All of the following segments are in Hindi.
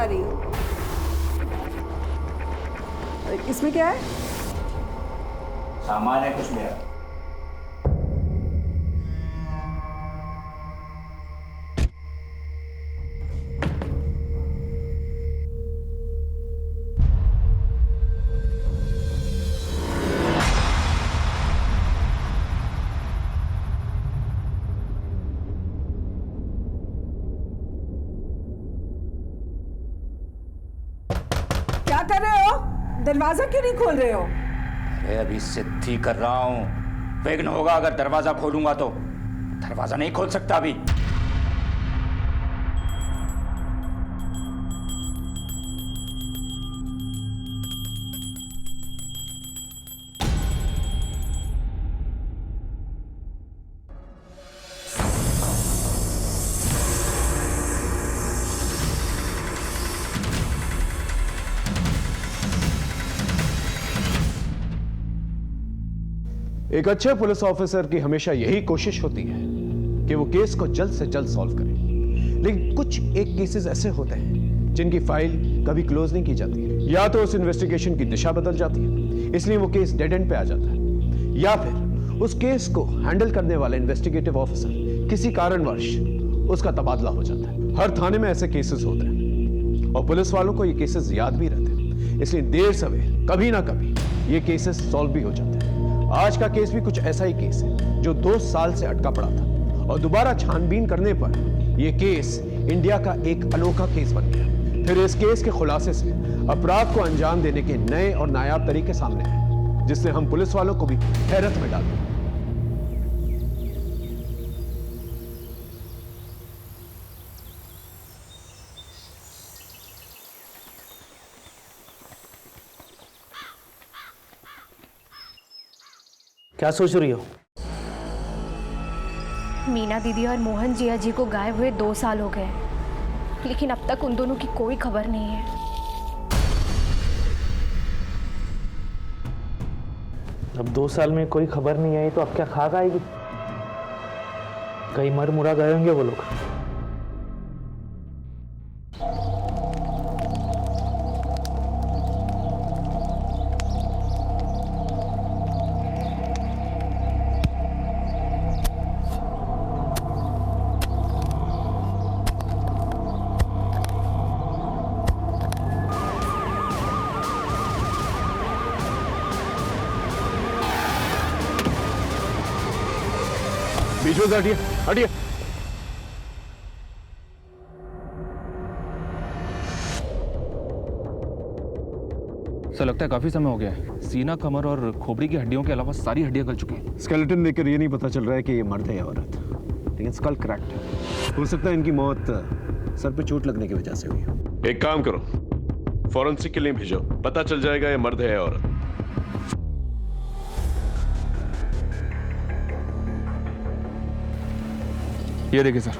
पा रही हूँ। इसमें क्या है? सामान है कुछ मेरा। क्या कर रहे हो? दरवाजा क्यों नहीं खोल रहे हो? अरे अभी सिद्धि कर रहा हूं। विघ्न होगा अगर दरवाजा खोलूंगा तो। दरवाजा नहीं खोल सकता अभी। एक अच्छे पुलिस ऑफिसर की हमेशा यही कोशिश होती है कि वो केस को जल्द से जल्द सॉल्व करे। लेकिन कुछ एक केसेस ऐसे होते हैं जिनकी फाइल कभी क्लोज नहीं की जाती है, या तो उस इन्वेस्टिगेशन की दिशा बदल जाती है, इसलिए वो केस डेड एंड पे आ जाता है, या फिर उस केस को हैंडल करने वाला इन्वेस्टिगेटिव ऑफिसर किसी कारणवश उसका तबादला हो जाता है। हर थाने में ऐसे केसेस होते हैं और पुलिस वालों को ये केसेस याद भी रहते हैं, इसलिए देर सवेर कभी ना कभी ये केसेस सॉल्व भी हो जाते हैं। आज का केस भी कुछ ऐसा ही केस है जो 2 साल से अटका पड़ा था और दोबारा छानबीन करने पर यह केस इंडिया का एक अनोखा केस बन गया। फिर इस केस के खुलासे से अपराध को अंजाम देने के नए और नायाब तरीके सामने आए, जिसने हम पुलिस वालों को भी हैरत में डाल दिया। क्या सोच रही हो? मीना दीदी और मोहन जिया जी को गायब हुए 2 साल हो गए, लेकिन अब तक उन दोनों की कोई खबर नहीं है। अब 2 साल में कोई खबर नहीं आई तो अब क्या खाक आएगी? कहीं मर मुरा गए होंगे वो लोग। बीच में से हटिए, हटिए। सर लगता है काफी समय हो गया है। सीना, कमर और खोपड़ी की हड्डियों के अलावा सारी हड्डियां गल चुकी हैं। स्केलेटन देखकर ये नहीं पता चल रहा है कि ये मर्द है या औरत, लेकिन स्कल क्रैक्ड है। हो सकता है इनकी मौत सर पे चोट लगने की वजह से हुई हो। एक काम करो, फॉरेंसिक के लिए भेजो, पता चल जाएगा ये मर्द है या औरत। ये देखिए सर,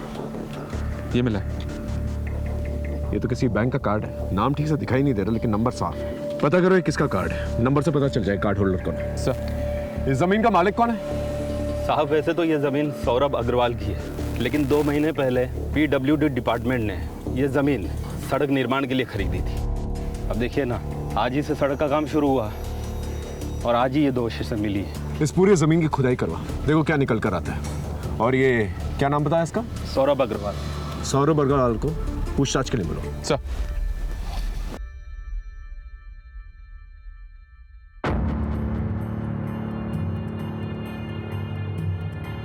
ये मिला है। ये तो किसी बैंक का कार्ड है, नाम ठीक से दिखाई नहीं दे रहा लेकिन नंबर साफ है। पता करो ये किसका कार्ड है, नंबर से पता चल जाए कार्ड होल्डर कौन है। सर इस जमीन का मालिक कौन है? साहब वैसे तो ये ज़मीन सौरभ अग्रवाल की है, लेकिन 2 महीने पहले PWD डिपार्टमेंट ने ये ज़मीन सड़क निर्माण के लिए खरीदी थी। अब देखिए ना, आज ही से सड़क का काम शुरू हुआ और आज ही ये दोषी मिली है। इस पूरी जमीन की खुदाई करवा, देखो क्या निकल कर आता है। और ये क्या नाम बताया इसका? सौरभ अग्रवाल। सौरभ अग्रवाल को पूछताछ के लिए मिलो। सर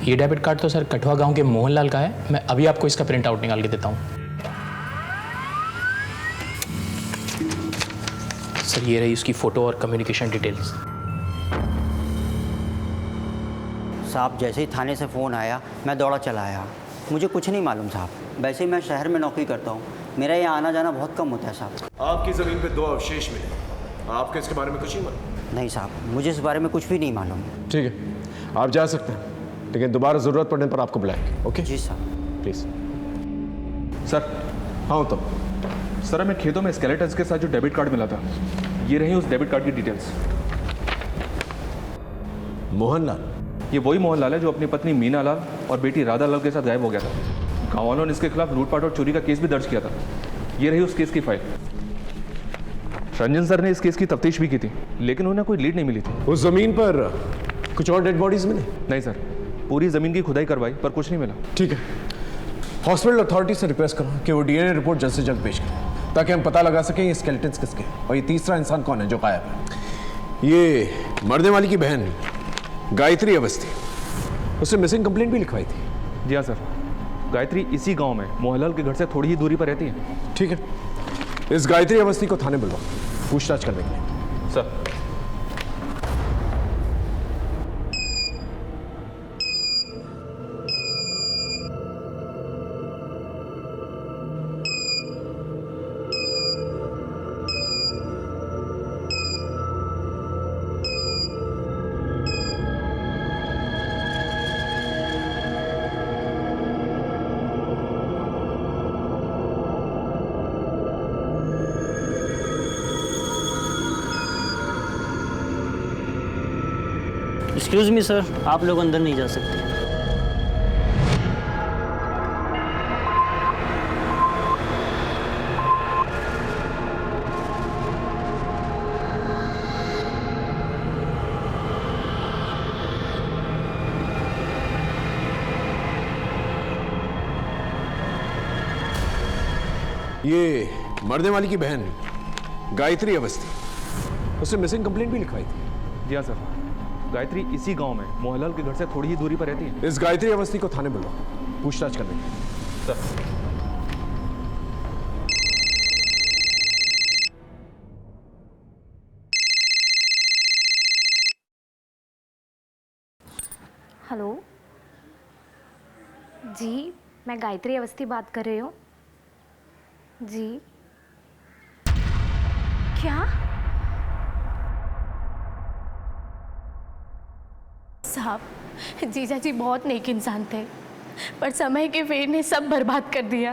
ये डेबिट कार्ड तो सर कठुआ गांव के मोहनलाल का है। मैं अभी आपको इसका प्रिंट आउट निकाल के देता हूँ। सर ये रही उसकी फ़ोटो और कम्युनिकेशन डिटेल्स। साहब जैसे ही थाने से फ़ोन आया मैं दौड़ा चला आया। मुझे कुछ नहीं मालूम साहब। वैसे ही मैं शहर में नौकरी करता हूँ, मेरा यहाँ आना जाना बहुत कम होता है साहब। आपकी ज़मीन पे 2 अवशेष मिले, आपको इसके बारे में कुछ नहीं मालूम? नहीं साहब, मुझे इस बारे में कुछ भी नहीं मालूम। ठीक है, आप जा सकते हैं, लेकिन दोबारा ज़रूरत पड़ने पर आपको बुलाएंगे। ओके जी साहब। प्लीज़। सर हाँ तो सर हमें खेतों में स्केलेटन्स के साथ जो डेबिट कार्ड मिला था, ये रही उस डेबिट कार्ड की डिटेल्स। मोहनलाल, ये वही मोहनलाल है जो अपनी पत्नी मीना लाल और बेटी राधा लाल के साथ गायब हो गया था। गाँव वालों ने इसके खिलाफ लूटपाट और चोरी का केस भी दर्ज किया था। ये रही उस केस की फाइल। रंजन सर ने इस केस की तफ्तीश भी की थी, लेकिन उन्हें कोई लीड नहीं मिली थी। उस जमीन पर कुछ और डेड बॉडीज मिले? नहीं सर, पूरी जमीन की खुदाई करवाई पर कुछ नहीं मिला। ठीक है, हॉस्पिटल अथॉरिटी से रिक्वेस्ट करो कि वो डीएनए रिपोर्ट जल्द से जल्द पेश करें, ताकि हम पता लगा सकें ये स्केलेटन्स किसके हैं और ये तीसरा इंसान कौन है जो गायब है। ये मरने वाली की बहन गायत्री अवस्थी, उससे मिसिंग कंप्लेंट भी लिखवाई थी। जी हाँ सर, गायत्री इसी गांव में मोहनलाल के घर से थोड़ी ही दूरी पर रहती है। ठीक है, इस गायत्री अवस्थी को थाने बुलवाओ पूछताछ करने के लिए। सर। एक्सक्यूज़ मी सर, आप लोग अंदर नहीं जा सकते। ये मरने वाली की बहन गायत्री अवस्थी, उससे मिसिंग कंप्लेंट भी लिखवाई थी। जी हाँ सर, गायत्री इसी गांव में मोहनलाल के घर से थोड़ी ही दूरी पर रहती है। इस गायत्री अवस्थी को थाने बुलवाओ पूछताछ करने के लिए। सर। हेलो जी, मैं गायत्री अवस्थी बात कर रही हूँ। जी क्या? साहब, जीजा जी बहुत नेक इंसान थे, पर समय के फेर ने सब बर्बाद कर दिया।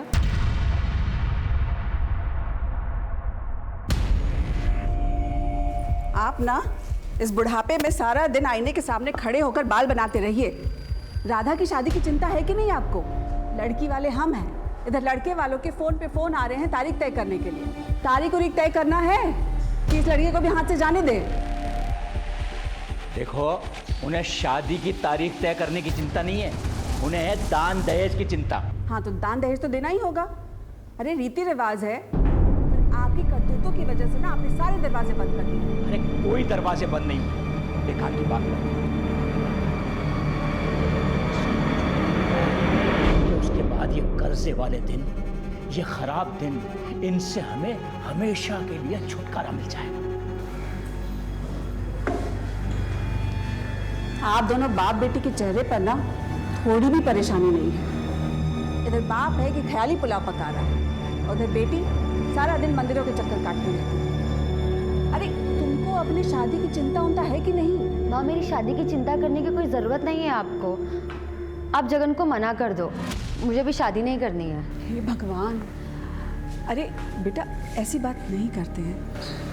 आप ना इस बुढ़ापे में सारा दिन आईने के सामने खड़े होकर बाल बनाते रहिए। राधा की शादी की चिंता है कि नहीं आपको? लड़की वाले हम हैं, इधर लड़के वालों के फोन पे फोन आ रहे हैं तारीख तय करने के लिए। तारीख उरीख तय करना है कि इस लड़की को भी हाथ से जाने दे। देखो, उन्हें शादी की तारीख तय करने की चिंता नहीं है, उन्हें है दान दहेज की चिंता। हाँ, तो दान दहेज तो देना ही होगा। अरे रीति रिवाज है, पर आपकी करतूतों की वजह से ना आपने सारे दरवाजे बंद कर दिए। अरे कोई दरवाजे बंद नहीं हुए, बेकार की बात है। उसके बाद ये कर्जे वाले दिन, ये खराब दिन, इनसे हमें हमेशा के लिए छुटकारा मिल जाएगा। आप दोनों बाप बेटी के चेहरे पर ना थोड़ी भी परेशानी नहीं है। इधर बाप है कि ख्याली पुलाव पका रहा है, और उधर बेटी सारा दिन मंदिरों के चक्कर काटती रहती है। अरे तुमको अपनी शादी की चिंता उनता है कि नहीं? माँ, मेरी शादी की चिंता करने की कोई ज़रूरत नहीं है आपको। आप जगन को मना कर दो, मुझे भी शादी नहीं करनी है। हे भगवान! अरे बेटा, ऐसी बात नहीं करते हैं।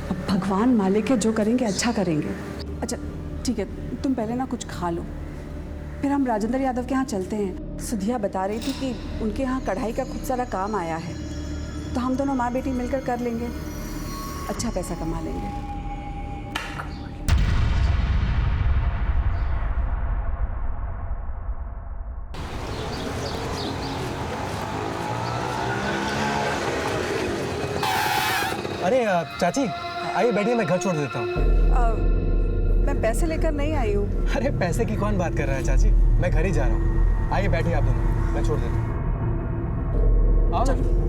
अब भगवान मालिक है, जो करेंगे अच्छा करेंगे। अच्छा ठीक है, तुम पहले ना कुछ खा लो, फिर हम राजेंद्र यादव के यहाँ चलते हैं। सुधिया बता रही थी कि उनके यहाँ कढ़ाई का खूब सारा काम आया है, तो हम दोनों माँ बेटी मिलकर कर लेंगे, अच्छा पैसा कमा लेंगे। अरे चाची, आइए बैठिए, मैं घर छोड़ देता हूँ। मैं पैसे लेकर नहीं आई हूँ। अरे पैसे की कौन बात कर रहा है चाची, मैं घर ही जा रहा हूँ। आइए बैठिए आप दोनों, मैं छोड़ देता हूँ। आओ ना।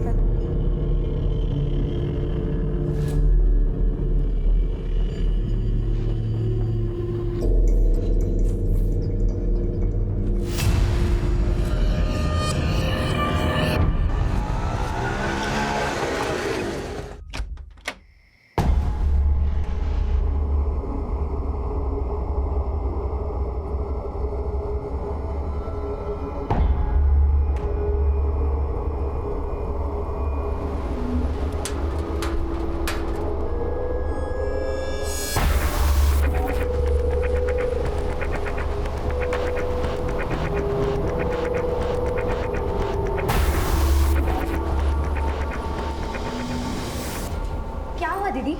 हुआ दीदी?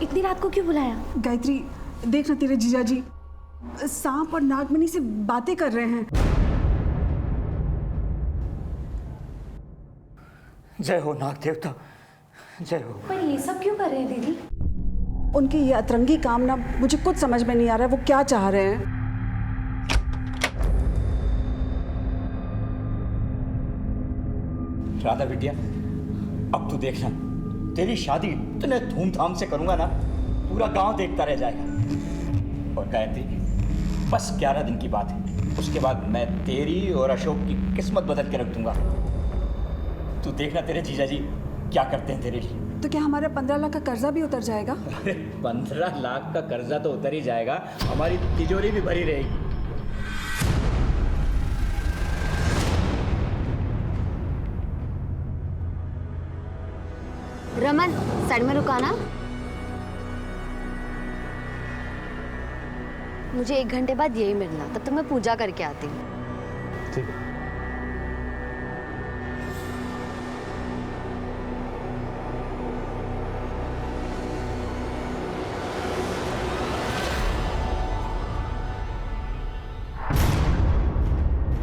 इतनी रात को क्यों बुलाया? गायत्री, देख ना तेरे जीजा जी सांप और नागमणि से बातें कर रहे हैं। जय हो नाग देवता, जय हो। पर ये सब क्यों कर रहे हैं दीदी? उनकी ये अतरंगी कामना मुझे कुछ समझ में नहीं आ रहा है, वो क्या चाह रहे हैं। राधा बिटिया, अब तू देखना, तेरी शादी इतने धूमधाम से करूंगा ना, पूरा गांव देखता रह जाएगा। और गायत्री, बस 11 दिन की बात है, उसके बाद मैं तेरी और अशोक की किस्मत बदल के रख दूंगा। तू देखना तेरे जीजा जी क्या करते हैं तेरे लिए। तो क्या हमारा 15 लाख का कर्जा भी उतर जाएगा? अरे 15 लाख का कर्जा तो उतर ही जाएगा, हमारी तिजोरी भी भरी रहेगी। रमन, साइड में रुकाना। मुझे 1 घंटे बाद यही मिलना, तब तक मैं पूजा करके आती हूँ। ठीक है।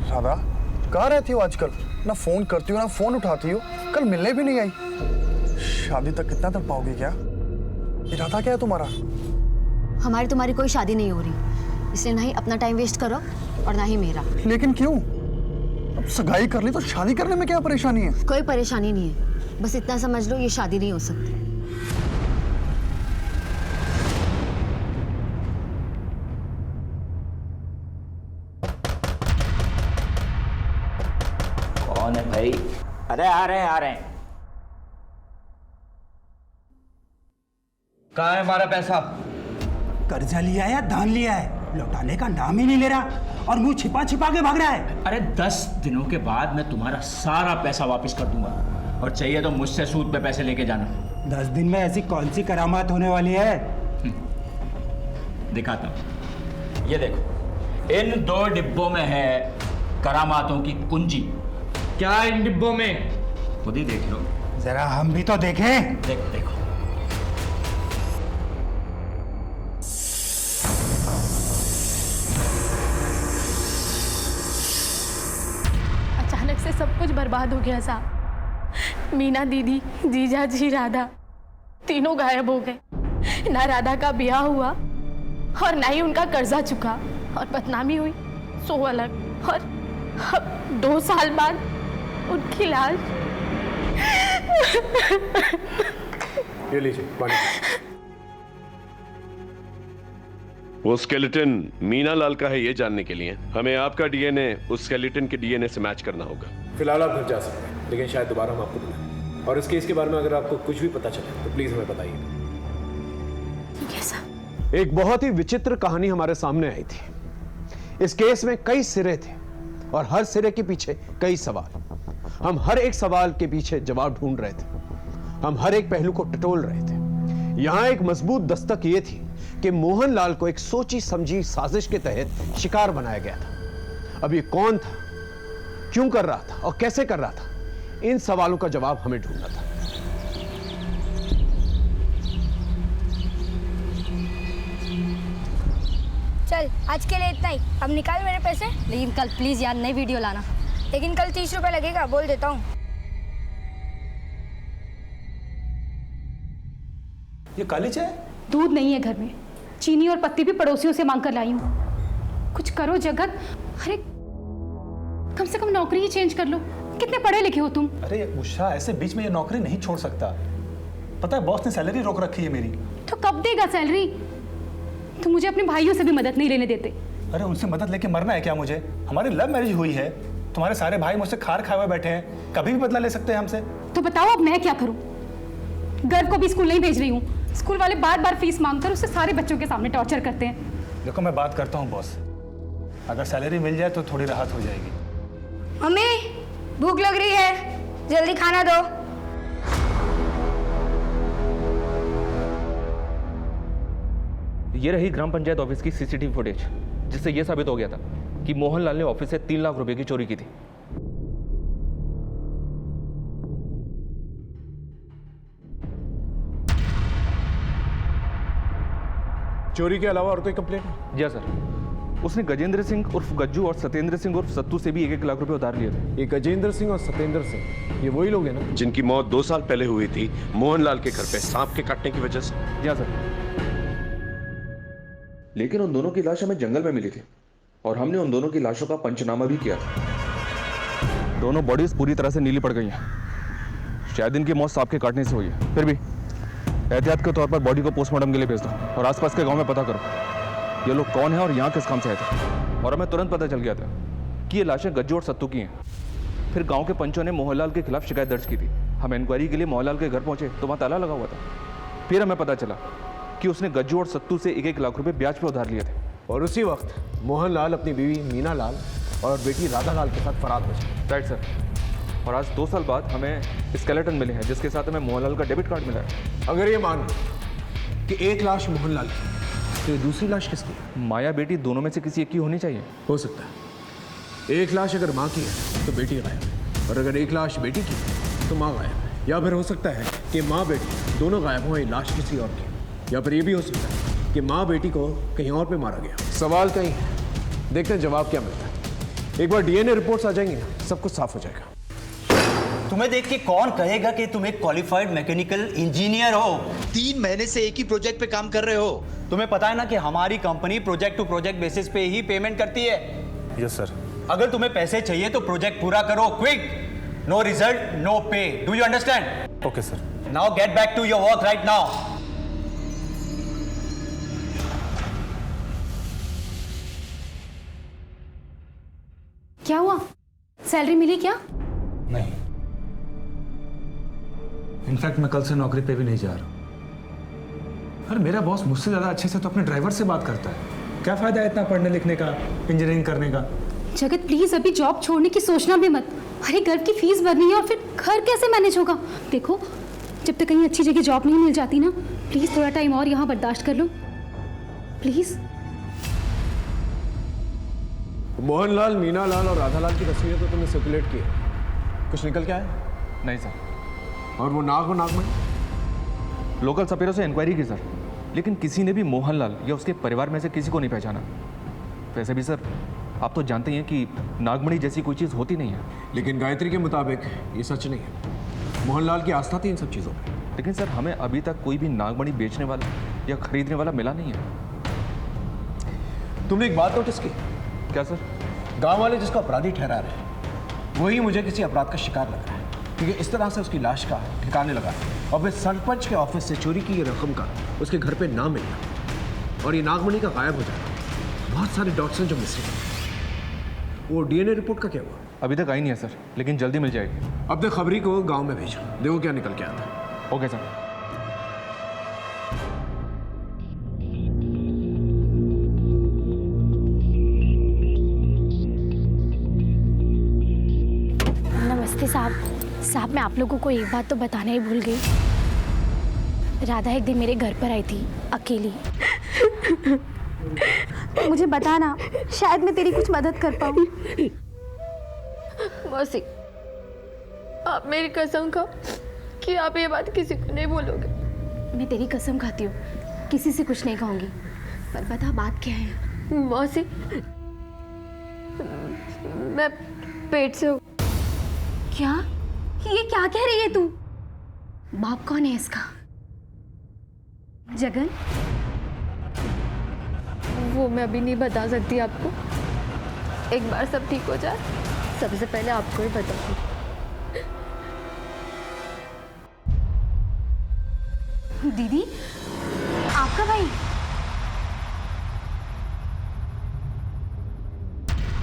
राधा, कहाँ रहती हो आजकल? ना फोन करती हो ना फोन उठाती हो, कल मिलने भी नहीं आई। शादी तक कितना तक पाओगी क्या? इरादा क्या है तुम्हारा? हमारी तुम्हारी कोई शादी नहीं हो रही, इसलिए ना ही अपना टाइम वेस्ट करो और ना ही मेरा। लेकिन क्यों? अब सगाई कर ली तो शादी करने में क्या परेशानी है? कोई परेशानी नहीं है, बस इतना समझ लो ये शादी नहीं हो सकती। कौन है भाई? अरे आ रहे हैं, आ रहे हैं। कहाँ है हमारा पैसा? कर्जा लिया है या दान लिया है, लौटाने का नाम ही नहीं ले रहा और मुंह छिपा छिपा के भाग रहा है। अरे 10 दिनों के बाद मैं तुम्हारा सारा पैसा वापस कर दूंगा, और चाहिए तो मुझसे सूद पे पैसे लेके जाना। 10 दिन में ऐसी कौन सी करामात होने वाली है? दिखाता हूँ, ये देखो, इन 2 डिब्बों में है करामातों की कुंजी। क्या इन डिब्बों में? खुद ही देख लो। जरा हम भी तो देखें। देखो देखो। अचानक से सब कुछ बर्बाद हो गया साहब। मीना दीदी, जीजा जी, राधा, तीनों गायब हो गए। ना राधा का ब्याह हुआ और ना ही उनका कर्जा चुका, और बदनामी हुई सो अलग। और 2 साल बाद उनकी लाश। ये लीजिए पानी। वो स्केलेटन मीना लाल का है, ये जानने के लिए हमें आपका डीएनए उस स्केलेटन के डीएनए से मैच करना होगा। फिलहाल आप घर जा सकते हैं, लेकिन शायद दोबारा हम आपको बुलाएं। और इस केस के बारे में अगर आपको कुछ भी पता चले तो प्लीज हमें बताइए। ठीक है सर। एक बहुत ही विचित्र कहानी हमारे सामने आई थी। इस केस में कई सिरे थे और हर सिरे के पीछे कई सवाल। हम हर एक सवाल के पीछे जवाब ढूंढ रहे थे, हम हर एक पहलू को टटोल रहे थे। यहां एक मजबूत दस्तक यह थी कि मोहन लाल को एक सोची समझी साजिश के तहत शिकार बनाया गया था। अब ये कौन था, क्यों कर रहा था और कैसे कर रहा था, इन सवालों का जवाब हमें ढूंढना था। चल आज के लिए इतना ही, अब निकाल मेरे पैसे। लेकिन कल प्लीज यार नई वीडियो लाना। लेकिन कल 30 रुपए लगेगा, बोल देता हूँ। ये काली चाय? दूध नहीं है घर में, चीनी और पत्ती भी पड़ोसियों से मांग कर लाई हूँ। कुछ करो जगत। अरे कम से कम नौकरी ही चेंज कर लो। कितने पढ़े लिखे हो तुम? अरे उषा, ऐसे बीच में ये नौकरी नहीं छोड़ सकता। पता है बॉस ने सैलरी रोक रखी है मेरी। तो कब देगा सैलरी? तुम मुझे अपने भाइयों से भी मदद नहीं लेने देते। अरे उनसे मदद लेके मरना है क्या मुझे? हमारी लव मैरिज हुई है, तुम्हारे सारे भाई मुझसे खार खाए हुए बैठे हैं, कभी भी बदला ले सकते हैं हमसे। तो बताओ अब मैं क्या करूं? गर्व को भी स्कूल नहीं भेज रही हूँ, स्कूल वाले बार बार फीस मांगकर उससे सारे बच्चों के सामने टॉर्चर करते हैं। देखो मैं बात करता हूँ बॉस, अगर सैलरी मिल जाए तो थोड़ी राहत हो जाएगी। मम्मी भूख लग रही है, जल्दी खाना दो। ये रही ग्राम पंचायत ऑफिस की सीसीटीवी फुटेज, जिससे यह साबित हो गया था कि मोहनलाल ने ऑफिस से 3 लाख रुपए की चोरी की थी। चोरी के अलावा और कोई कंप्लेंट है? जी हाँ सर, उसने गजेंद्र सिंह उर्फ गज्जू और सत्येंद्र सिंह उर्फ सत्तू से भी 1-1 लाख रुपए उधार लिए थे। ये गजेंद्र सिंह और सत्येंद्र सिंह, ये वही लोग हैं ना जिनकी मौत 2 साल पहले हुई थी मोहनलाल के घर पे सांप के काटने की वजह से? जी हाँ सर। लेकिन उन दोनों की लाश हमें जंगल में मिली थी और हमने उन दोनों की लाशों का पंचनामा भी किया था। दोनों बॉडीज पूरी तरह से नीली पड़ गई हैं। शायद इनकी मौत सांप के काटने से हुई है। फिर भी एहतियात के तौर पर बॉडी को पोस्टमार्टम के लिए भेज दो और आसपास के गांव में पता करो ये लोग कौन है और यहाँ किस काम से आए थे। और हमें तुरंत पता चल गया था कि ये लाशें गज्जू और सत्तू की हैं। फिर गांव के पंचों ने मोहनलाल के खिलाफ शिकायत दर्ज की थी। हम इंक्वायरी के लिए मोहनलाल के घर पहुंचे तो वहाँ ताला लगा हुआ था। फिर हमें पता चला कि उसने गज्जू और सत्तू से 1-1 लाख रुपए ब्याज पर उधार लिए थे। और उसी वक्त मोहनलाल अपनी बीवी मीना लाल और बेटी राधा लाल के साथ फरार हो गए। Right sir. और आज 2 साल बाद हमें स्केलेटन मिले हैं जिसके साथ हमें मोहनलाल का डेबिट कार्ड मिला है। अगर ये मान कि एक लाश मोहनलाल की तो ये दूसरी लाश किसकी? माया बेटी दोनों में से किसी एक की होनी चाहिए। हो सकता है एक लाश अगर माँ की है तो बेटी गायब है, और अगर एक लाश बेटी की है तो माँ गायब है। या फिर हो सकता है कि माँ बेटी दोनों गायब हो, लाश किसी और की। या फिर ये भी हो सकता है कि माँ बेटी को कहीं और पे मारा गया। सवाल कहीं है, देखते हैं जवाब क्या मिलता है। एक बार डीएनए रिपोर्ट्स आ जाएंगी ना, सब कुछ साफ हो जाएगा। तुम्हें देख के कौन कहेगा कि तुम एक क्वालिफाइड मैकेनिकल इंजीनियर हो? 3 महीने से एक ही प्रोजेक्ट पे काम कर रहे हो। तुम्हें पता है ना कि हमारी company project to project basis पे ही पेमेंट करती है। Yes sir. अगर तुम्हें पैसे चाहिए तो प्रोजेक्ट पूरा करो, quick. No result no pay. Do you understand? Okay sir. Now get back to your work right now. क्या हुआ? सैलरी मिली क्या? नहीं, इनफैक्ट मैं कल से नौकरी पे भी नहीं जा रहा। अरे मेरा बॉस मुझसे ज्यादा अच्छे से तो अपने ड्राइवर से बात करता है। क्या फायदा है इतना पढ़ने लिखने का, इंजीनियरिंग करने का? जगत प्लीज अभी जॉब छोड़ने की सोचना भी मत। अरे घर की फीस भरनी है और फिर घर कैसे मैनेज होगा? देखो जब तक कहीं अच्छी जगह जॉब नहीं मिल जाती ना, प्लीज थोड़ा टाइम और यहाँ बर्दाश्त कर लो प्लीज। मोहनलाल, मीना लाल और राधा लाल की तस्वीरें तो तुमने सर्कुलेट की है, कुछ निकल के आया? नहीं सर। और वो नागमणि? लोकल सपेरों से इंक्वायरी की सर, लेकिन किसी ने भी मोहनलाल या उसके परिवार में से किसी को नहीं पहचाना। वैसे भी सर आप तो जानते ही हैं कि नागमणि जैसी कोई चीज़ होती नहीं है। लेकिन गायत्री के मुताबिक ये सच नहीं है। मोहनलाल की आस्था थी इन सब चीज़ों पर। लेकिन सर हमें अभी तक कोई भी नागमणि बेचने वाला या खरीदने वाला मिला नहीं है। तुमने एक बात नोटिस की? क्या सर? गांव वाले जिसको अपराधी ठहरा रहे हैं वही मुझे किसी अपराध का शिकार लग रहा है, क्योंकि इस तरह से उसकी लाश का ठिकाने लगा और फिर सरपंच के ऑफिस से चोरी की रकम का उसके घर पे ना मिलना और ये नागमणि का गायब हो जाना, बहुत सारे डॉट्स हैं जो मिसिंग हैं। वो डीएनए रिपोर्ट का क्या हुआ? अभी तक आई नहीं है सर, लेकिन जल्दी मिल जाएगी। अपने खबरी को गाँव में भेजो, देखो क्या निकल के आता है। Okay sir. साहब मैं आप लोगों को एक बात तो बताना ही भूल गई। राधा एक दिन मेरे घर पर आई थी अकेली। मुझे बताना, शायद मैं तेरी कुछ मदद कर पाऊँ। मौसी, आप मेरी कसम खाओ कि आप ये बात किसी को नहीं बोलोगे। मैं तेरी कसम खाती हूँ, किसी से कुछ नहीं कहूँगी। पर बता बात क्या है? मौसी, मैं पेट से हूँ। क्या? ये क्या कह रही है तू? बाप कौन है इसका? जगन? वो मैं अभी नहीं बता सकती आपको। एक बार सब ठीक हो जाए सबसे पहले आपको ही बताऊंगी। दीदी, आपका भाई?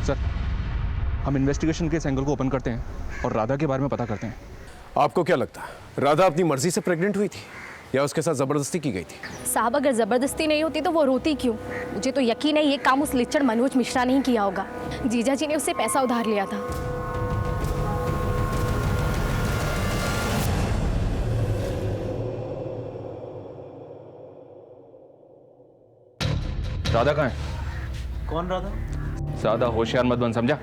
सर हम इन्वेस्टिगेशन के इस एंगल को ओपन करते हैं और राधा के बारे में पता करते हैं। आपको क्या लगता है राधा अपनी मर्जी से प्रेग्नेंट हुई थी या उसके साथ जबरदस्ती की गई थी? साहब अगर जबरदस्ती नहीं होती तो वो रोती क्यों? मुझे तो यकीन है ये काम उस लिच्चड़ मनोज मिश्रा ने ही किया होगा। जीजा जी ने उससे पैसा उधार लिया था। राधा कहाँ है? कौन राधा? ज्यादा होशियार मत बन, समझा?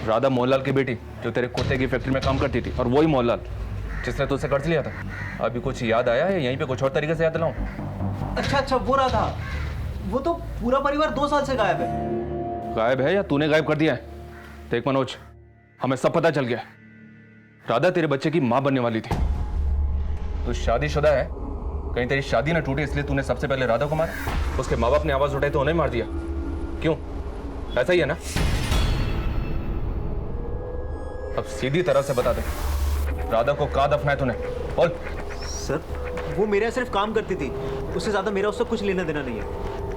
राधा मोहनलाल की बेटी जो तेरे कुत्ते की फैक्ट्री में काम करती थी, और वही मोहनलाल जिसने तुझसे कर्ज लिया था। अभी कुछ याद आया है? यहीं पे कुछ और तरीके से याद दिलाऊं? अच्छा वो राधा। वो तो पूरा परिवार 2 साल से गायब है। गायब है या तूने गायब कर दिया है? देख मनोज, हमें सब पता चल गया। राधा तेरे बच्चे की मां बनने वाली थी। तू शादीशुदा है, कहीं तेरी शादी ना टूटे इसलिए तूने सबसे पहले राधा को मारा। उसके माँ बाप ने आवाज उठाई तो उन्हें मार दिया। क्यों? ऐसा ही है ना? अब सीधी तरह से बता दे, राधा को कहाँ दफनाया तूने? बोल। सर, वो मेरे यहाँ सिर्फ काम करती थी, उससे ज्यादा मेरा उससे कुछ लेना देना नहीं है।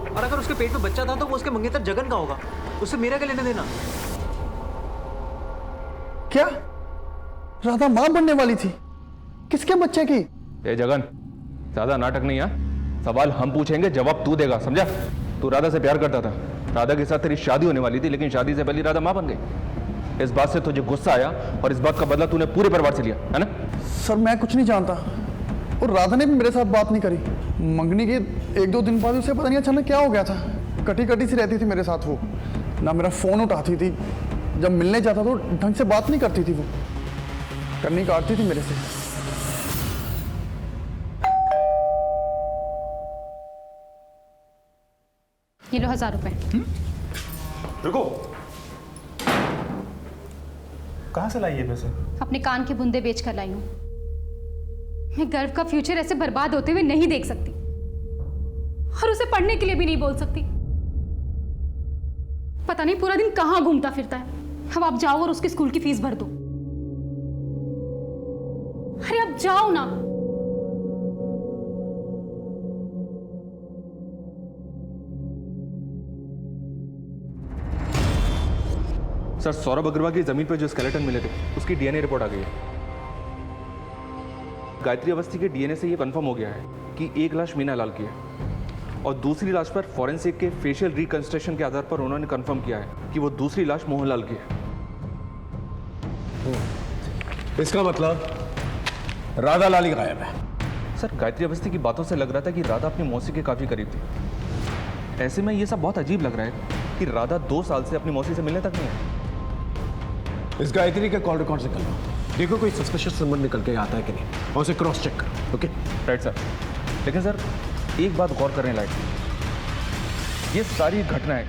और अगर उसके पेट में बच्चा था तो वो उसके मंगेतर जगन का होगा, उससे मेरा क्या लेना देना? क्या राधा मां बनने वाली थी? किसके बच्चे की? ए जगन, ज्यादा नाटक नहीं है। सवाल हम पूछेंगे, जवाब तू देगा, समझा? तू राधा से प्यार करता था, राधा के साथ तेरी शादी होने वाली थी, लेकिन शादी से पहले राधा मां बन गई। इस बात से तुझे गुस्सा आया और इस बात का बदला तूने पूरे परिवार से लिया, है ना? सर मैं कुछ नहीं जानता, और राधा ने भी मेरे साथ बात नहीं करी। मंगनी के 1-2 दिन बाद उसे पता नहीं अचानक क्या हो गया था। कटी कटी सी रहती थी मेरे साथ वो, ना मेरा फोन उठाती थी, जब मिलने जाता तो ढंग से बात नहीं करती थी, वो करनी काटती थी मेरे से। ये लो 1000 रुपए। रुको, कहाँ से लाई ये पैसे? अपने कान के बुंदे बेच कर लाई हूँ। मैं गर्व का फ्यूचर ऐसे बर्बाद होते हुए नहीं देख सकती, और उसे पढ़ने के लिए भी नहीं बोल सकती। पता नहीं पूरा दिन कहाँ घूमता फिरता है। अब आप जाओ और उसके स्कूल की फीस भर दो। अरे अब जाओ ना। सर, सौरभ अग्रवाल की जमीन पर जो स्केलेटन मिले थे उसकी डीएनए रिपोर्ट आ गई है। गायत्री अवस्थी के डीएनए से यह कंफर्म हो गया है कि एक लाश मीना लाल की है, और दूसरी लाश पर फॉरेंसिक के फेशियल रिकंस्ट्रक्शन के आधार पर उन्होंने कंफर्म किया है कि वो दूसरी लाश मोहनलाल की है। इसका मतलब राधा लाल ही गायब है। सर, गायत्री अवस्थी की बातों से लग रहा था कि राधा अपनी मौसी के काफी करीब थी। ऐसे में यह सब बहुत अजीब लग रहा है कि राधा 2 साल से अपनी मौसी से मिलने तक नहीं है। इस गायत्री के कॉल रिकॉर्ड से कर लो, देखो कोई सस्पिशियस नंबर निकल के आता है कि नहीं, और उसे क्रॉस चेक करो। Okay right sir. लेकिन सर, एक बात गौर करने लायक, ये सारी घटनाएं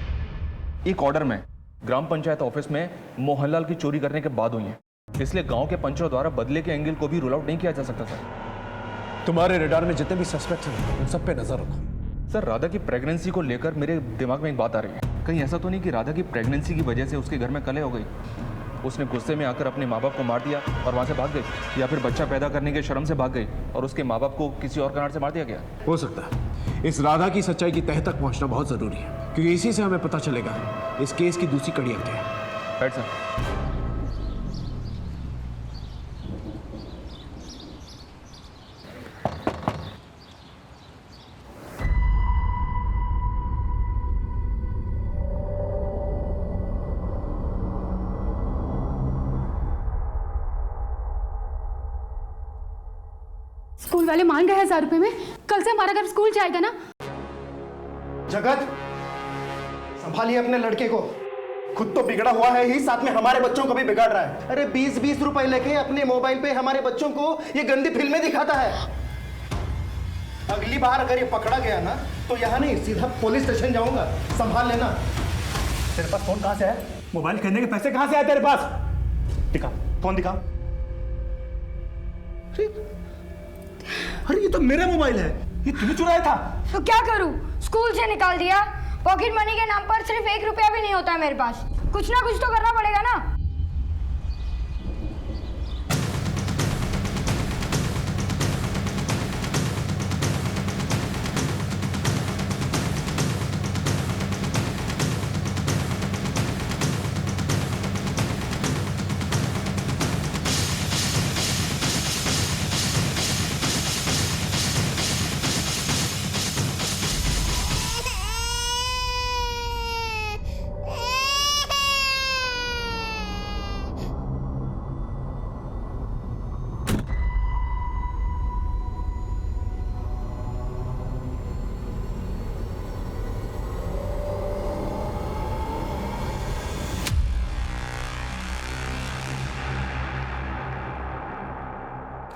एक ऑर्डर में ग्राम पंचायत ऑफिस में मोहनलाल की चोरी करने के बाद हुई हैं, इसलिए गांव के पंचों द्वारा बदले के एंगल को भी रूल आउट नहीं किया जा सकता सर। तुम्हारे रडार में जितने भी सस्पेक्ट हैं उन सब पे नजर रखो। सर, राधा की प्रेगनेंसी को लेकर मेरे दिमाग में एक बात आ रही है। कहीं ऐसा तो नहीं कि राधा की प्रेगनेंसी की वजह से उसके घर में कलह हो गई, उसने गुस्से में आकर अपने माँ बाप को मार दिया और वहां से भाग गई, या फिर बच्चा पैदा करने के शर्म से भाग गई और उसके माँ बाप को किसी और कारण से मार दिया गया? हो सकता है। इस राधा की सच्चाई की तह तक पहुंचना बहुत जरूरी है, क्योंकि इसी से हमें पता चलेगा इस केस की दूसरी कड़ी क्या है। Right sir. स्कूल वाले मान गए 1000 रुपए में। कल से हमारा घर स्कूल जाएगा ना। जगत, संभालिए अपने लड़के को, खुद तो बिगड़ा हुआ है ही, साथ में हमारे बच्चों को भी बिगाड़ रहा है। अरे 20-20 रुपए लेके अपने मोबाइल पे हमारे बच्चों को ये गंदी फिल्में दिखाता है। अगली बार अगर ये पकड़ा गया ना तो यहाँ नहीं, सीधा पुलिस स्टेशन जाऊंगा, संभाल लेना। तेरे पास फोन कहाँ से है? मोबाइल खरीदने के पैसे कहाँ से आए तेरे पास? दिखा, फोन दिखा। अरे ये तो मेरा मोबाइल है, ये तूने चुराया था? तो क्या करूं, स्कूल से निकाल दिया। पॉकेट मनी के नाम पर सिर्फ 1 रुपया भी नहीं होता है मेरे पास। कुछ ना कुछ तो करना पड़ेगा ना।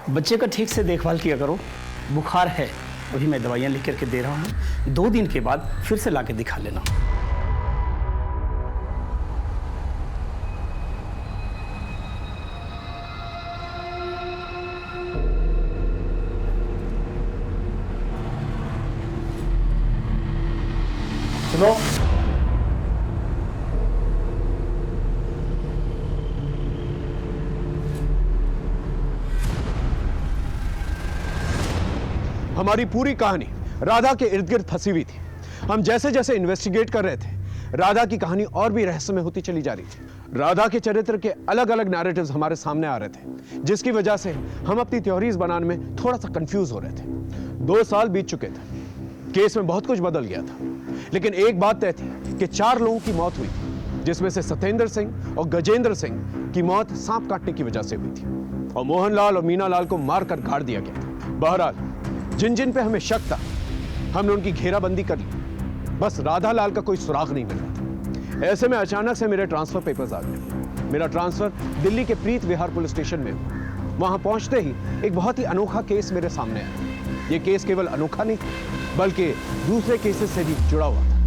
बच्चे का ठीक से देखभाल किया करो। बुखार है, वही मैं दवाइयाँ लिख करके दे रहा हूँ। 2 दिन के बाद फिर से लाके दिखा लेना। सुनो, हमारी पूरी कहानी राधा के इर्द गिर्द फंसी हुई थी। हम जैसे जैसे इन्वेस्टिगेट कर रहे थे, राधा की कहानी और भी रहस्यमय होती चली जा रही थी। राधा के चरित्र के अलग अलग नैरेटिव्स हमारे सामने आ रहे थे, जिसकी वजह से हम अपनी थ्योरीज बनाने में थोड़ा सा कंफ्यूज हो रहे थे। 2 साल बीत चुके थे, केस में बहुत कुछ बदल गया था, लेकिन एक बात तय थी कि 4 लोगों की मौत हुई थी, जिसमें से सत्येंद्र सिंह और गजेंद्र सिंह की मौत सांप काटने की वजह से हुई थी, और मोहनलाल और मीनालाल को मारकर गाड़ दिया गया था। बहरहाल जिन जिन पे हमें शक था, हमने उनकी घेराबंदी कर ली, बस राधा लाल का कोई सुराग नहीं मिल रहा था। ऐसे में अचानक से मेरे ट्रांसफर पेपर्स आ गए। मेरा ट्रांसफर दिल्ली के प्रीत विहार पुलिस स्टेशन में हुआ। वहां पहुंचते ही एक बहुत ही अनोखा केस मेरे सामने आया। ये केस केवल अनोखा नहीं, बल्कि दूसरे केसेस से भी जुड़ा हुआ था।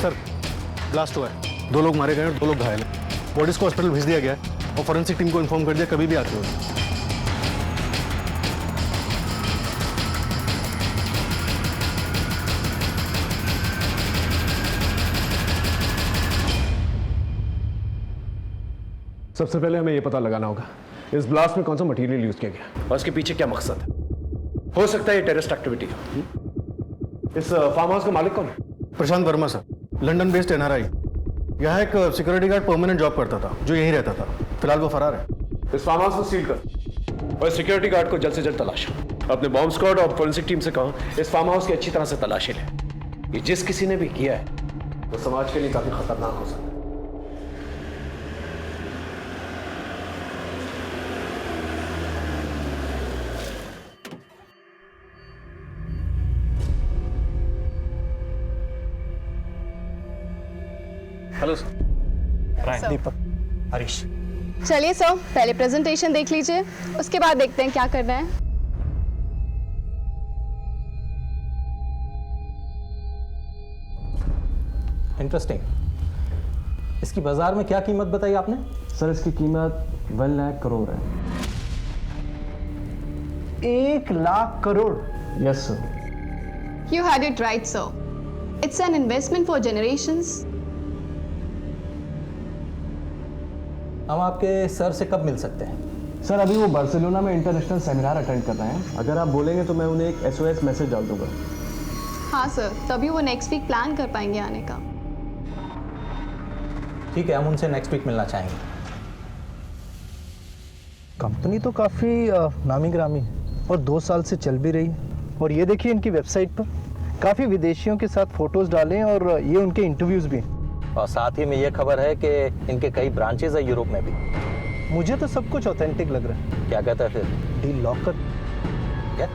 सर, ब्लास्ट हुआ है, 2 लोग मारे गए और 2 लोग घायल हैं। बॉडीज को हॉस्पिटल भेज दिया गया है और फॉरेंसिक टीम को इन्फॉर्म कर दिया, कभी भी आते हो। सबसे पहले हमें यह पता लगाना होगा इस ब्लास्ट में कौन सा मटेरियल यूज किया गया और इसके पीछे क्या मकसद है। हो सकता है ये टेररिस्ट एक्टिविटी हो। इस फार्म हाउस का मालिक कौन है? Prashant Verma sir, London based NRI। यहाँ एक सिक्योरिटी गार्ड परमानेंट जॉब करता था, जो यहीं रहता था। फिलहाल वो फरार है। इस फार्म हाउस को सील कर और सिक्योरिटी गार्ड को जल्द से जल्द तलाशो। अपने बॉम्ब स्क्वाड और फोरेंसिक टीम से कहो इस फार्म हाउस की अच्छी तरह से तलाशी ले। ये जिस किसी ने भी किया है वो समाज के लिए काफी खतरनाक हो सकता है। Hello sir. दीपक, हरीश। चलिए सर, पहले प्रेजेंटेशन देख लीजिए, उसके बाद देखते हैं क्या करना है। इंटरेस्टिंग। इसकी बाजार में क्या कीमत बताई आपने? सर, इसकी कीमत 1 लाख करोड़ है। 1 lakh crore? Yes sir. You had it right, sir. It's an investment for generations. हम आपके सर से कब मिल सकते हैं? सर, अभी वो बार्सिलोना में इंटरनेशनल सेमिनार अटेंड कर रहे हैं। अगर आप बोलेंगे तो मैं उन्हें एक SOS मैसेज डाल दूंगा। हाँ सर, तभी वो नेक्स्ट वीक प्लान कर पाएंगे आने का। ठीक है, हम उनसे नेक्स्ट वीक मिलना चाहेंगे। कंपनी तो काफ़ी नामी ग्रामी और 2 साल से चल भी रही। और ये देखिए इनकी वेबसाइट पर काफ़ी विदेशियों के साथ फोटोज़ डालें और ये उनके इंटरव्यूज़ भी। और साथ ही में ये खबर है कि इनके कई ब्रांचेज है यूरोप में भी। मुझे तो सब कुछ ऑथेंटिक लग रहा है। क्या कहता है फिर? डील लॉक कर। क्या?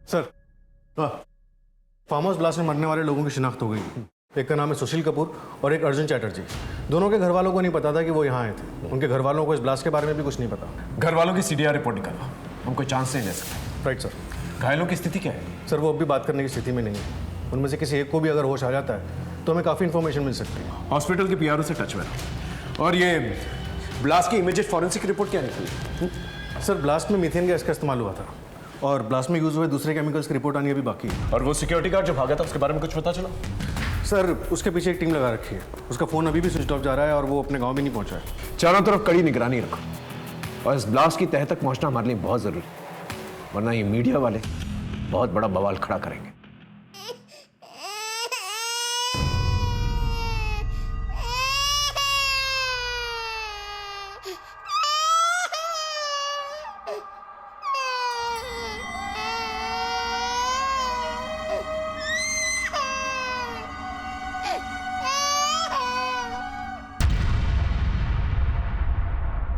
सर, फार्म हाउस ब्लास्ट में मरने वाले लोगों की शिनाख्त हो गई। एक का नाम है सुशील कपूर और एक अर्जुन चैटर्जी। दोनों के घर वालों को नहीं पता था कि वो यहाँ आए थे। उनके घर वालों को इस ब्लास्ट के बारे में भी कुछ नहीं पता। घर वालों की CDR रिपोर्ट निकालो, हम कोई चांस नहीं ले सकते। Right sir. घायलों की स्थिति क्या है? सर, वो अब भी बात करने की स्थिति में नहीं है। उनमें से किसी एक को भी अगर होश आ जाता है तो हमें काफ़ी इन्फॉर्मेशन मिल सकती है। हॉस्पिटल के पीआरओ से टच में रहो। और ये ब्लास्ट की इमीडिएट फॉरेंसिक रिपोर्ट क्या निकली? सर ब्लास्ट में मीथेन गैस का इस्तेमाल हुआ था और ब्लास्ट में यूज़ हुए दूसरे केमिकल्स की रिपोर्ट आनी अभी बाकी है। और वो सिक्योरिटी गार्ड जो भागा था उसके बारे में कुछ पता चला? सर उसके पीछे एक टीम लगा रखी है, उसका फ़ोन अभी भी स्विच ऑफ जा रहा है और वो अपने गाँव भी नहीं पहुँचा है। चारों तरफ कड़ी निगरानी रखो और इस ब्लास्ट की तह तक पहुंचना हमारे लिए बहुत ज़रूरी है, वरना ये मीडिया वाले बहुत बड़ा बवाल खड़ा करेंगे।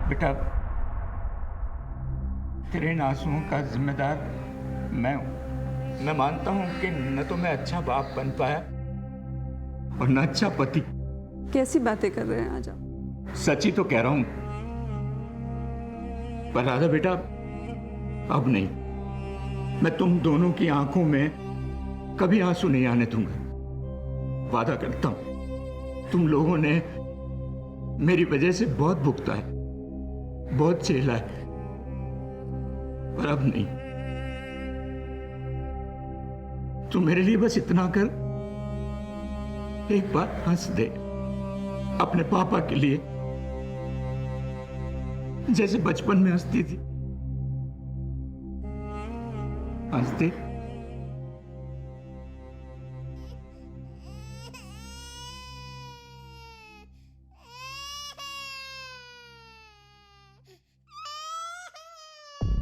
बेटा, तेरे इन आंसुओं का जिम्मेदार मैं हूं। मैं मानता हूं कि न तो मैं अच्छा बाप बन पाया और न अच्छा पति। कैसी बातें कर रहे हैं आज आप? सच ही तो कह रहा हूं। पर राधा बेटा, अब नहीं। मैं तुम दोनों की आंखों में कभी आंसू नहीं आने दूंगा। वादा करता हूं। तुम लोगों ने मेरी वजह से बहुत भुगता है, बहुत झेला है, पर अब नहीं। तू मेरे लिए बस इतना कर, एक बार हंस दे अपने पापा के लिए, जैसे बचपन में हंसती थी। हंस दे।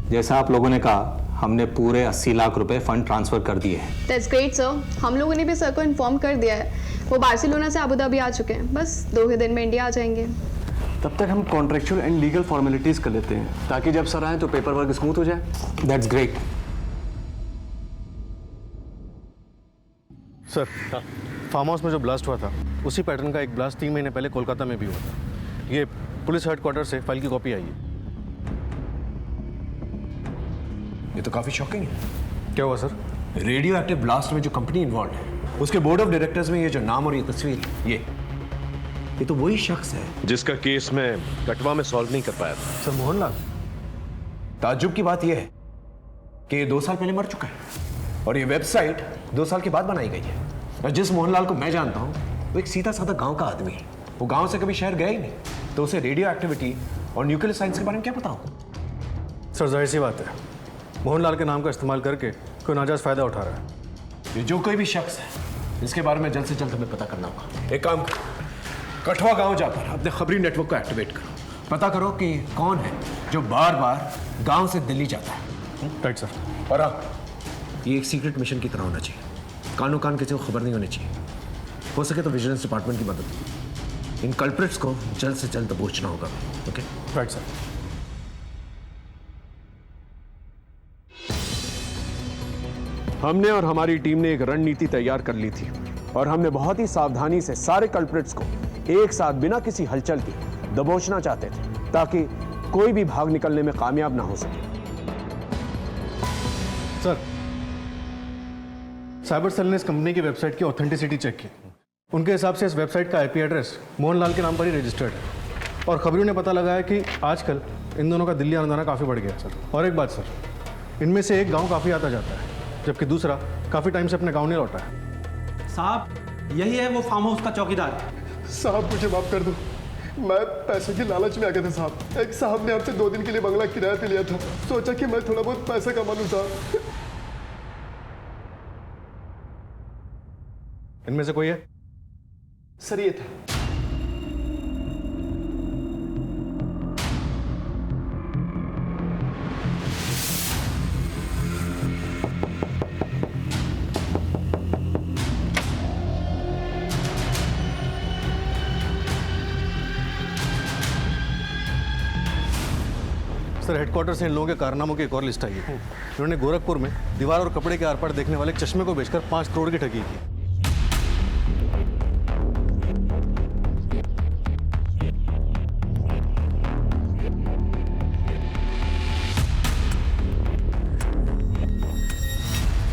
जैसा आप लोगों ने कहा, हमने पूरे 80 लाख रुपए फंड ट्रांसफर कर दिए हैं। That's great sir. हम लोगों ने भी सर को इन्फॉर्म कर दिया है। वो बार्सिलोना से अबू धाबी आ चुके हैं, बस 2 ही दिन में इंडिया आ जाएंगे। तब तक हम कॉन्ट्रेक्चुअल एंड लीगल फॉर्मेलिटीज कर लेते हैं ताकि जब सर आए तो पेपर वर्क स्मूथ हो जाए। That's great. Sir farm house में जो ब्लास्ट हुआ था उसी पैटर्न का एक ब्लास्ट 3 महीने पहले कोलकाता में भी हुआ था। ये पुलिस हेडक्वार्टर से फाइल की कॉपी आई है। ये तो काफी शॉकिंग है। क्या हुआ सर? रेडियो एक्टिव ब्लास्ट में जो कंपनी इन्वॉल्व है उसके बोर्ड ऑफ डायरेक्टर्स में ये जो नाम और ये तस्वीर, ये तो वही शख्स है जिसका केस मैं कटवा में सॉल्व नहीं कर पाया था। सर मोहनलाल। ताज्जुब की बात यह है कि ये 2 साल पहले मर चुका है और ये वेबसाइट 2 साल के बाद बनाई गई है। और जिस मोहनलाल को मैं जानता हूँ वो एक सीधा साधा गांव का आदमी है। वो गांव से कभी शहर गया ही नहीं, तो उसे रेडियो एक्टिविटी और न्यूक्लियर साइंस के बारे में क्या पता हो? सर जाहिर सी बात है, मोहनलाल के नाम का इस्तेमाल करके कोई नाजायज फायदा उठा रहा है। ये जो कोई भी शख्स है इसके बारे में जल्द से जल्द हमें पता करना होगा। एक काम करो, कठवा गांव जाकर अपने खबरी नेटवर्क को एक्टिवेट करो, पता करो कि कौन है जो बार बार गांव से दिल्ली जाता है। Right sir. और अब ये एक सीक्रेट मिशन की तरह होना चाहिए, कानो कान किसी को खबर नहीं होनी चाहिए। हो सके तो विजिलेंस डिपार्टमेंट की मदद, इन कल्प्रिट्स को जल्द से जल्द दबोचना होगा। ओके? Right sir. हमने और हमारी टीम ने एक रणनीति तैयार कर ली थी और हमने बहुत ही सावधानी से सारे कल्प्रिट्स को एक साथ बिना किसी हलचल के दबोचना चाहते थे ताकि कोई भी भाग निकलने में कामयाब ना हो सके। सर साइबर सेल ने इस कंपनी की वेबसाइट की ऑथेंटिसिटी चेक की। उनके हिसाब से इस वेबसाइट का आईपी एड्रेस मोहनलाल के नाम पर ही रजिस्टर्ड है और खबरों ने पता लगाया कि आजकल इन दोनों का दिल्ली आना जाना काफ़ी बढ़ गया सर। और एक बात सर, इनमें से एक गांव काफ़ी आता जाता है जबकि दूसरा काफ़ी टाइम से अपने गांव नहीं लौटा है। साहब यही है वो फार्म हाउस का चौकीदार। साहब मुझे माफ कर दो, मैं पैसे की लालच में आ गया था साहब। एक साहब ने आपसे 2 दिन के लिए बंगला किराए पे लिया था, सोचा कि मैं थोड़ा बहुत पैसा कमा लूं साहब। इनमें से कोई है? सर ये था। सर हेडक्वार्टर से इन लोगों के कारनामों की एक और लिस्ट आई है। इन्होंने गोरखपुर में दीवार और कपड़े के आर पार देखने वाले चश्मे को बेचकर 5 करोड़ की ठगी की।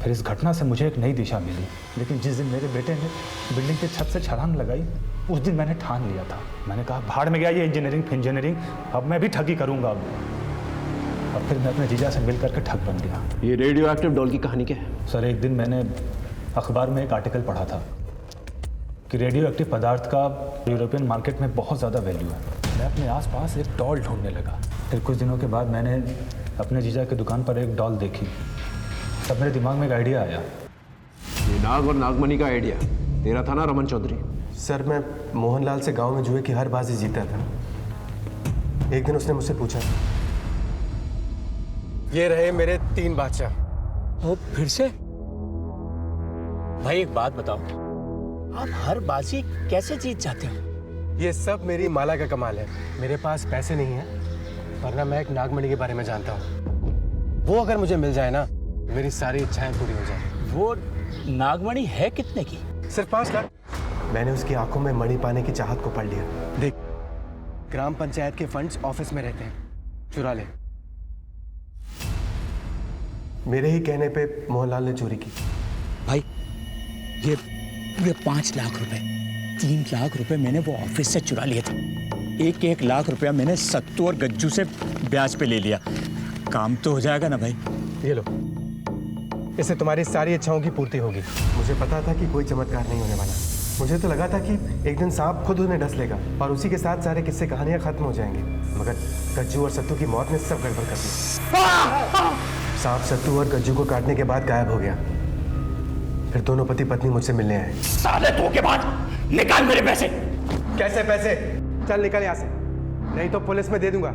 फिर इस घटना से मुझे एक नई दिशा मिली। लेकिन जिस दिन मेरे बेटे ने बिल्डिंग की छत से छलांग लगाई, उस दिन मैंने ठान लिया था। मैंने कहा भाड़ में गया ये इंजीनियरिंग, अब मैं भी ठगी करूंगा। और फिर मैं अपने जीजा से मिल करके ठग बन गया। ये रेडियो एक्टिव डॉल की कहानी क्या है? सर, एक दिन मैंने अखबार में एक आर्टिकल पढ़ा था कि रेडियो एक्टिव पदार्थ का यूरोपियन मार्केट में बहुत ज़्यादा वैल्यू है। मैं अपने आसपास एक डॉल ढूंढने लगा। फिर कुछ दिनों के बाद मैंने अपने जीजा की दुकान पर एक डॉल देखी। तब मेरे दिमाग में एक आइडिया आया। ये नाग और नागमणि का आइडिया तेरा था ना रमन चौधरी? सर, मैं मोहनलाल से गांव में जुए की हर बाजी जीता था। एक दिन उसने मुझसे पूछा, ये रहे मेरे 3 बादशाह। ओ, फिर से? भाई एक बात बताओ, आप हर बाजी कैसे जीत जाते हो? ये सब मेरी माला का कमाल है। मेरे पास पैसे नहीं है, वरना मैं एक नागमणि के बारे में जानता हूँ। वो अगर मुझे मिल जाए ना, मेरी सारी इच्छाएं पूरी हो जाए। वो नागमणि है कितने की? सिर्फ 5 लाख। मैंने उसकी आंखों में मणि पाने की चाहत को पढ़ लिया। देख, ग्राम पंचायत के फंड्स ऑफिस में रहते हैं, चुरा ले। मेरे ही कहने पे मोहनलाल ने चोरी की। भाई ये 5 लाख रुपए, 3 लाख रुपए मैंने वो ऑफिस से चुरा लिए थे। 1 लाख रुपया मैंने सत्तू और गज्जू से ब्याज पे ले लिया। काम तो हो जाएगा ना भाई? ये लो, इससे तुम्हारी सारी इच्छाओं की पूर्ति होगी। मुझे पता था कि कोई चमत्कार नहीं होने वाला। मुझे तो लगा था कि एक दिन सांप खुद उन्हें डस लेगा और उसी के साथ सारे किस्से कहानियां खत्म हो जाएंगी। मगर गज्जू और सत्तू की मौत ने सब गड़बड़ कर दी। सांप सत्तू और गज्जू को काटने के बाद गायब हो गया। फिर दोनों पति पत्नी मुझसे मिलने आए। साले धोखेबाज, निकाल मेरे पैसे। कैसे पैसे? चल निकल यहाँ से, नहीं तो पुलिस में दे दूंगा।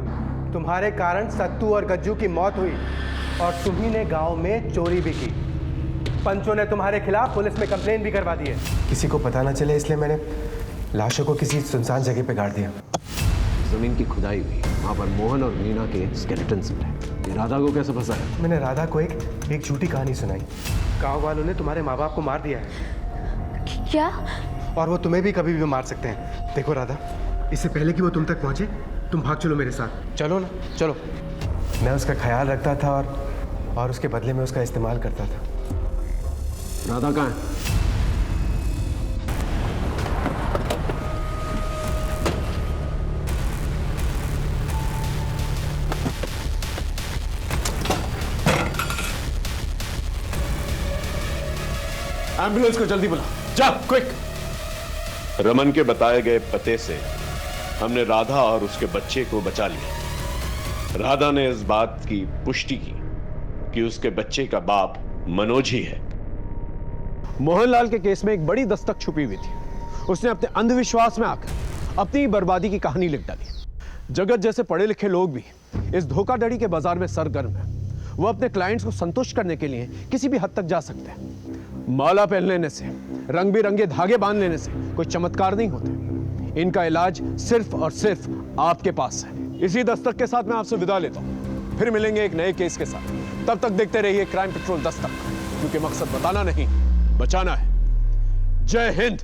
तुम्हारे कारण सत्तू और गज्जू की मौत हुई और तुम्ही ने गांव में चोरी भी की। पंचों ने तुम्हारे खिलाफ पुलिस में कंप्लेन भी करवा दी है। किसी को पता ना चले इसलिए मैंने लाशों को किसी सुनसान जगह पे गाड़ दिया। जमीन की खुदाई हुई, वहाँ पर मोहन और मीना के स्केलेटन्स मिले। ये राधा को कैसे फंसाया? मैंने राधा को एक झूठी कहानी सुनाई। गांव वालों ने तुम्हारे माँ बाप को मार दिया है। क्या? और वो तुम्हें भी कभी भी मार सकते हैं। देखो राधा, इससे पहले कि वो तुम तक पहुंचे, तुम भाग चलो मेरे साथ। चलो ना, चलो। मैं उसका ख्याल रखता था और उसके बदले में उसका इस्तेमाल करता था। राधा कहाँ है? एम्बुलेंस को जल्दी बुला, जा क्विक। रमन के बताए गए पते से हमने राधा और उसके बच्चे को बचा लिया। राधा ने इस बात की पुष्टि की कि उसके बच्चे का बाप मनोज ही है। मोहनलाल के केस में एक बड़ी दस्तक छुपी हुई थी। उसने अपने अंधविश्वास में आकर अपनी बर्बादी की कहानी लिख डाली। जगत जैसे पढ़े लिखे लोग भी इस धोखाधड़ी के बाजार में सरगर्म है। वो अपने क्लाइंट्स को संतुष्ट करने के लिए किसी भी हद तक जा सकते हैं। माला पहन लेने से, रंग बिरंगे धागे बांध लेने से कोई चमत्कार नहीं होते। इनका इलाज सिर्फ और सिर्फ आपके पास है। इसी दस्तक के साथ मैं आपसे विदा लेता हूं। फिर मिलेंगे एक नए केस के साथ। तब तक देखते रहिए क्राइम पेट्रोल दस्तक, क्योंकि मकसद बताना नहीं, बचाना है। जय हिंद।